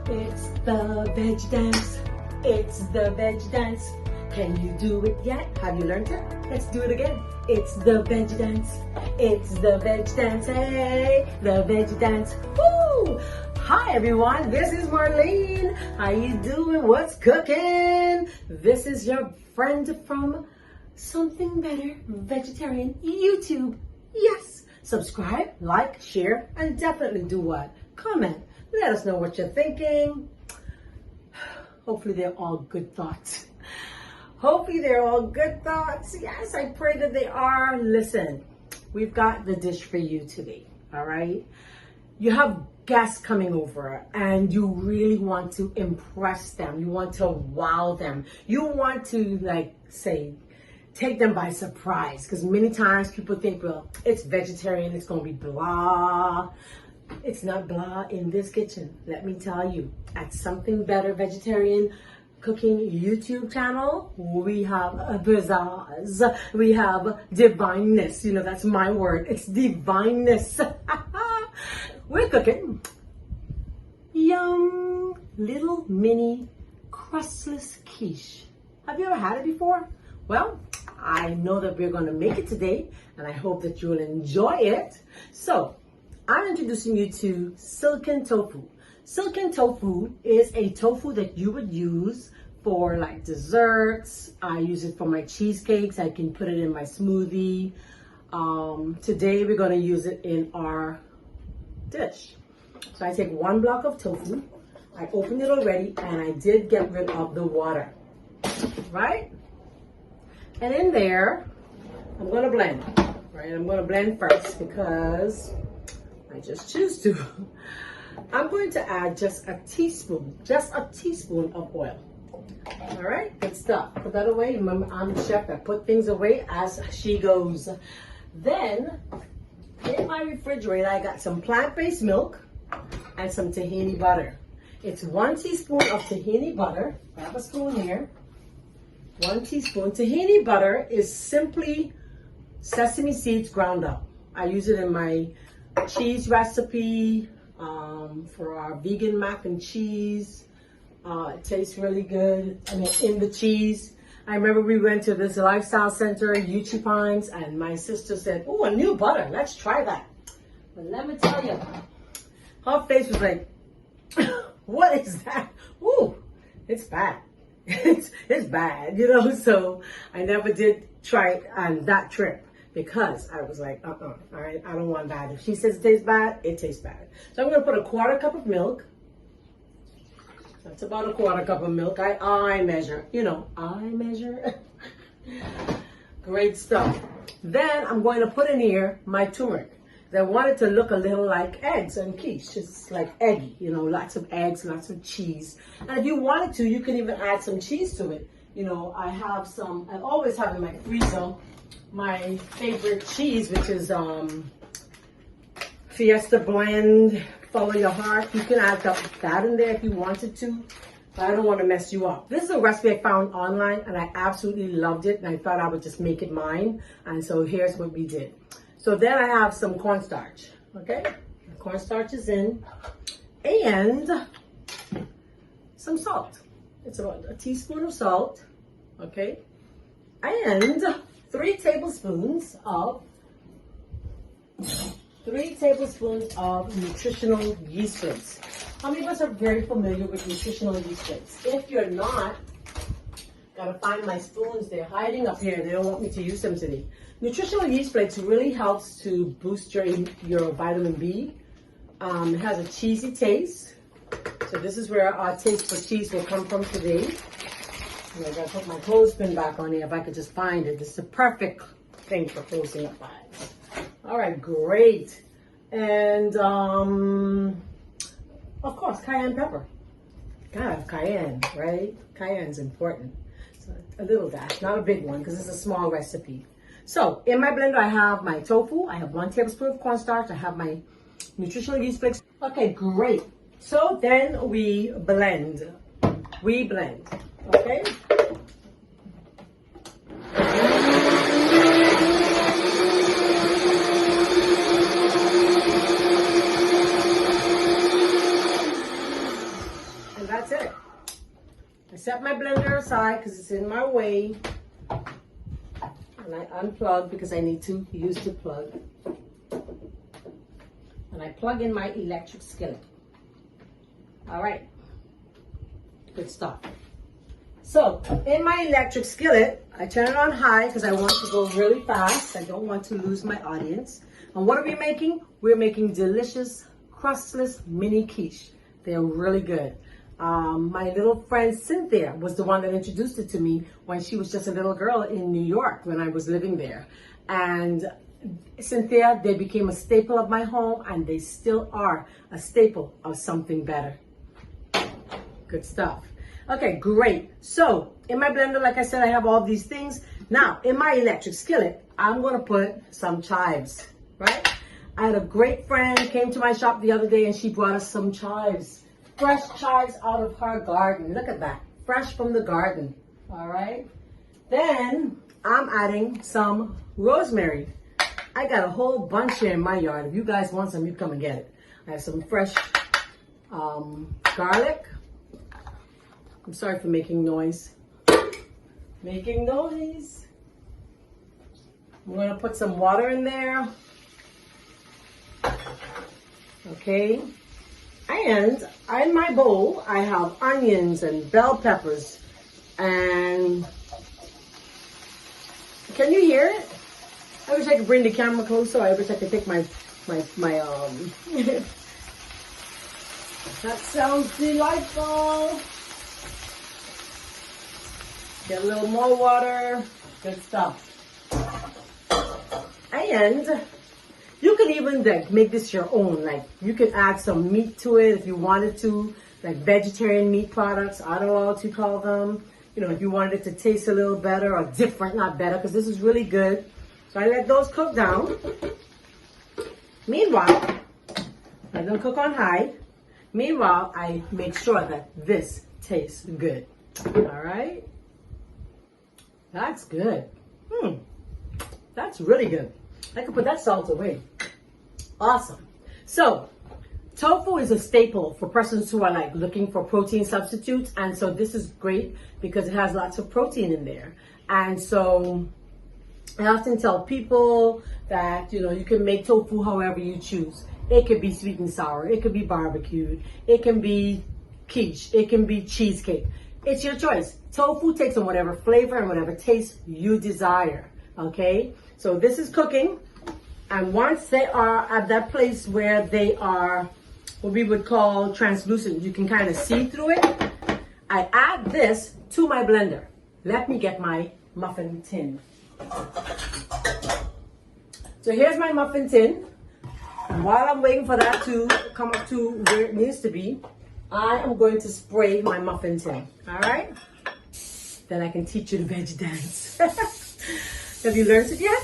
It's the veg dance. It's the veg dance. Can you do it yet? Have you learned it? Let's do it again. It's the veg dance. It's the veg dance. Hey, the veg dance. Woo! Hi everyone, this is Marlene. How you doing? What's cooking? This is your friend from Something Better Vegetarian YouTube. Yes. Subscribe, like, share, and definitely do what? Comment. Let us know what you're thinking. Hopefully they're all good thoughts. Hopefully they're all good thoughts. Yes, I pray that they are. Listen, we've got the dish for you today, all right? You have guests coming over and you really want to impress them. You want to wow them. You want to, take them by surprise, because many times people think, well, it's vegetarian, it's going to be blah. It's not blah in this kitchen. Let me tell you, at Something Better Vegetarian Cooking YouTube channel, we have a pizzazz. We have divineness. You know, that's my word. It's divineness. We're cooking yum little mini crustless quiche. Have you ever had it before? Well, I know that we're going to make it today, and I hope that you'll enjoy it. So, I'm introducing you to silken tofu. Silken tofu is a tofu that you would use for like desserts. I use it for my cheesecakes. I can put it in my smoothie. Today we're going to use it in our dish. So I take 1 block of tofu. I opened it already, and I did get rid of the water, right? And in there, I'm going to blend, right? I'm going to blend first because I just choose to. I'm going to add just a teaspoon of oil. All right, good stuff. Put that away. Remember, I'm the chef that put things away as she goes. Then, in my refrigerator, I got some plant-based milk and some tahini butter. It's 1 teaspoon of tahini butter. Grab a spoon here. 1 teaspoon. Tahini butter is simply sesame seeds ground up. I use it in my cheese recipe for our vegan mac and cheese. It tastes really good. I mean, in the cheese. I remember we went to this lifestyle center, Uchi Pines, and my sister said, "Oh, a new butter. Let's try that." But let me tell you, her face was like, "What is that? Ooh, it's bad." It's bad, you know, so I never did try it on that trip because I was like, all right, I don't want that. If she says it tastes bad, it tastes bad. So I'm going to put a 1/4 cup of milk. That's about a 1/4 cup of milk. I measure, you know, I measure. Great stuff. Then I'm going to put in here my turmeric. I want it to look a little like eggs and quiche, just like eggy, you know, lots of eggs, lots of cheese. And if you wanted to, you can even add some cheese to it. You know, I always have in my freezer my favorite cheese, which is Fiesta Blend, Follow Your Heart. You can add that in there if you wanted to, but I don't want to mess you up. This is a recipe I found online, and I absolutely loved it, and I thought I would just make it mine. And so here's what we did. So then I have some cornstarch, okay? The cornstarch is in, and some salt. It's about a teaspoon of salt, okay? And 3 tablespoons of nutritional yeast flakes. How many of us are very familiar with nutritional yeast flakes? If you're not, gotta find my spoons. They're hiding up here. They don't want me to use them today. Nutritional yeast flakes really helps to boost your vitamin B. It has a cheesy taste. So this is where our taste for cheese will come from today. And I gotta put my clothespin back on here if I could just find it. This is the perfect thing for closing up bags. All right, great. And of course, cayenne pepper. Gotta have cayenne, right? Cayenne's important. So a little dash, not a big one, because it's a small recipe. So in my blender, I have my tofu. I have 1 tablespoon of cornstarch. I have my nutritional yeast flakes. Okay, great. So then we blend. Okay? set my blender aside because it's in my way. And I unplug because I need to use the plug. And I plug in my electric skillet. All right, good stuff. So in my electric skillet, I turn it on high because I want to go really fast. I don't want to lose my audience. And what are we making? We're making delicious crustless mini quiche. They're really good. My little friend Cynthia was the one that introduced it to me when she was just a little girl in New York when I was living there. And Cynthia, they became a staple of my home, and they still are a staple of something better. Good stuff. Okay, great. So in my blender, like I said, I have all these things. Now in my electric skillet, I'm gonna put some chives, right? I had a great friend who came to my shop the other day and she brought us some chives. Fresh chives out of her garden. Look at that, fresh from the garden, all right? Then I'm adding some rosemary. I got a whole bunch here in my yard. If you guys want some, you come and get it. I have some fresh garlic. I'm sorry for making noise. Making noise. I'm gonna put some water in there. Okay. And in my bowl, I have onions and bell peppers. And can you hear it? I wish I could bring the camera closer. I wish I could take my that sounds delightful. Get a little more water. Good stuff. And you can even make this your own. Like you can add some meat to it if you wanted to, like vegetarian meat products. I don't know what you call them. You know, if you wanted it to taste a little better or different, not better, because this is really good. So I let those cook down. Meanwhile, I don't cook on high. Meanwhile, I make sure that this tastes good. All right. That's good. That's really good. I can put that salt away. Awesome. So, tofu is a staple for persons who are like looking for protein substitutes. And so this is great because it has lots of protein in there. And so I often tell people that, you know, you can make tofu however you choose. It could be sweet and sour. It could be barbecued. It can be quiche. It can be cheesecake. It's your choice. Tofu takes on whatever flavor and whatever taste you desire. Okay? So this is cooking. And once they are at that place where they are what we would call translucent, you can kind of see through it, I add this to my blender. Let me get my muffin tin. So here's my muffin tin. And while I'm waiting for that to come up to where it needs to be, I am going to spray my muffin tin. All right? Then I can teach you the veggie dance. Have you learned it yet?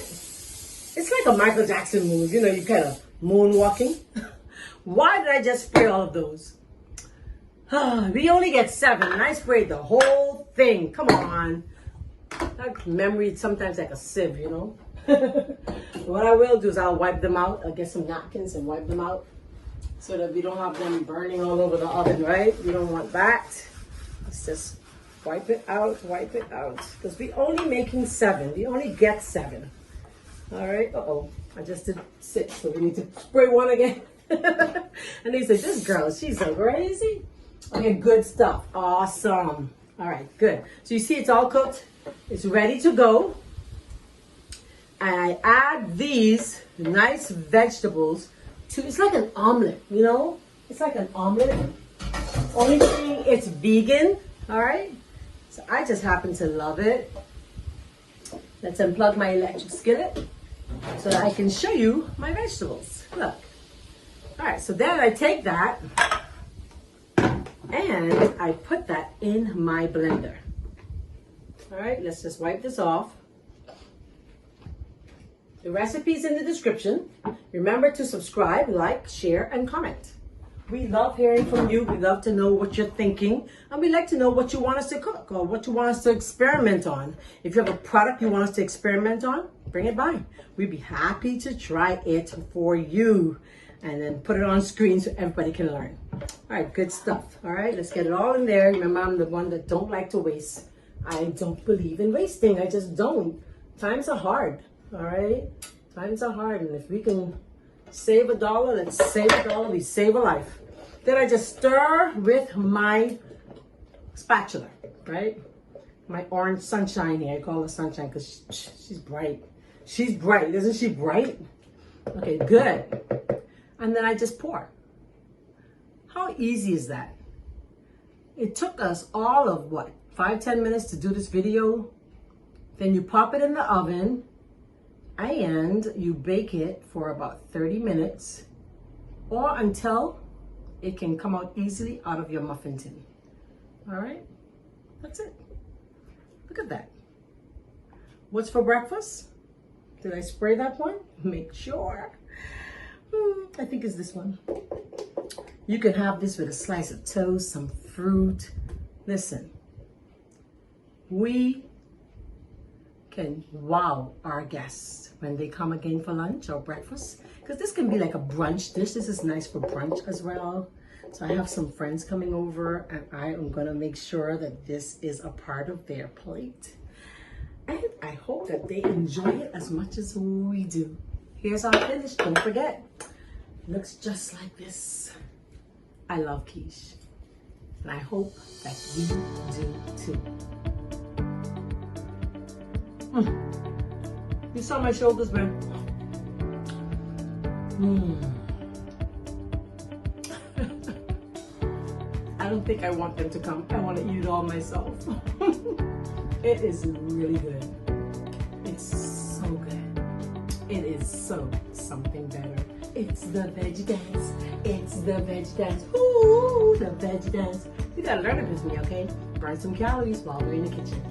It's like a Michael Jackson move. You know, you kind of moonwalking. Why did I just spray all of those? We only get 7, and I sprayed the whole thing. Come on. That memory is sometimes like a sieve, you know? What I will do is I'll wipe them out. I'll get some napkins and wipe them out so that we don't have them burning all over the oven, right? We don't want that. Let's just wipe it out, because we're only making 7. We only get 7. All right, I just did 6, so we need to spray 1 again. And they said, this girl, she's so crazy. Okay, good stuff, awesome. All right, good. So you see it's all cooked, it's ready to go. And I add these nice vegetables to, it's like an omelet, you know? It's like an omelet. Only thing, it's vegan, all right? So I just happen to love it. Let's unplug my electric skillet so that I can show you my vegetables. Look. All right, so then I take that and I put that in my blender. All right, let's just wipe this off. The recipe's in the description. Remember to subscribe, like, share, and comment. We love hearing from you. We love to know what you're thinking. And we like to know what you want us to cook or what you want us to experiment on. If you have a product you want us to experiment on, bring it by. We'd be happy to try it for you and then put it on screen so everybody can learn. All right, good stuff. All right, let's get it all in there. Remember, I'm the one that don't like to waste. I don't believe in wasting. I just don't. Times are hard. All right, times are hard, and if we can save $1, let's save $1. We save a life. Then I just stir with my spatula, right? My orange sunshine here. I call her sunshine because she's bright. She's bright, isn't she bright? Okay, good. And then I just pour. How easy is that? It took us all of what, 5-10 minutes to do this video. Then you pop it in the oven and you bake it for about 30 minutes or until it can come out easily out of your muffin tin. All right, that's it. Look at that. What's for breakfast? Did I spray that one? Make sure. I think it's this one. You can have this with a slice of toast, some fruit. Listen, we can wow our guests when they come again for lunch or breakfast, because this can be like a brunch dish. This is nice for brunch as well. So I have some friends coming over and I am gonna make sure that this is a part of their plate. And I hope that they enjoy it as much as we do. Here's our finish, don't forget. Looks just like this. I love quiche. And I hope that you do too. You saw my shoulders, man. I don't think I want them to come. I want to eat it all myself. It is really good. It's so good. It is so something better. It's the veggie dance. It's the veggie dance. Ooh, the veggie dance. You gotta learn it with me, okay? Burn some calories while we're in the kitchen.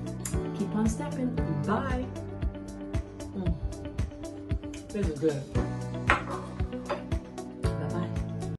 Keep on stepping. Bye. This is good.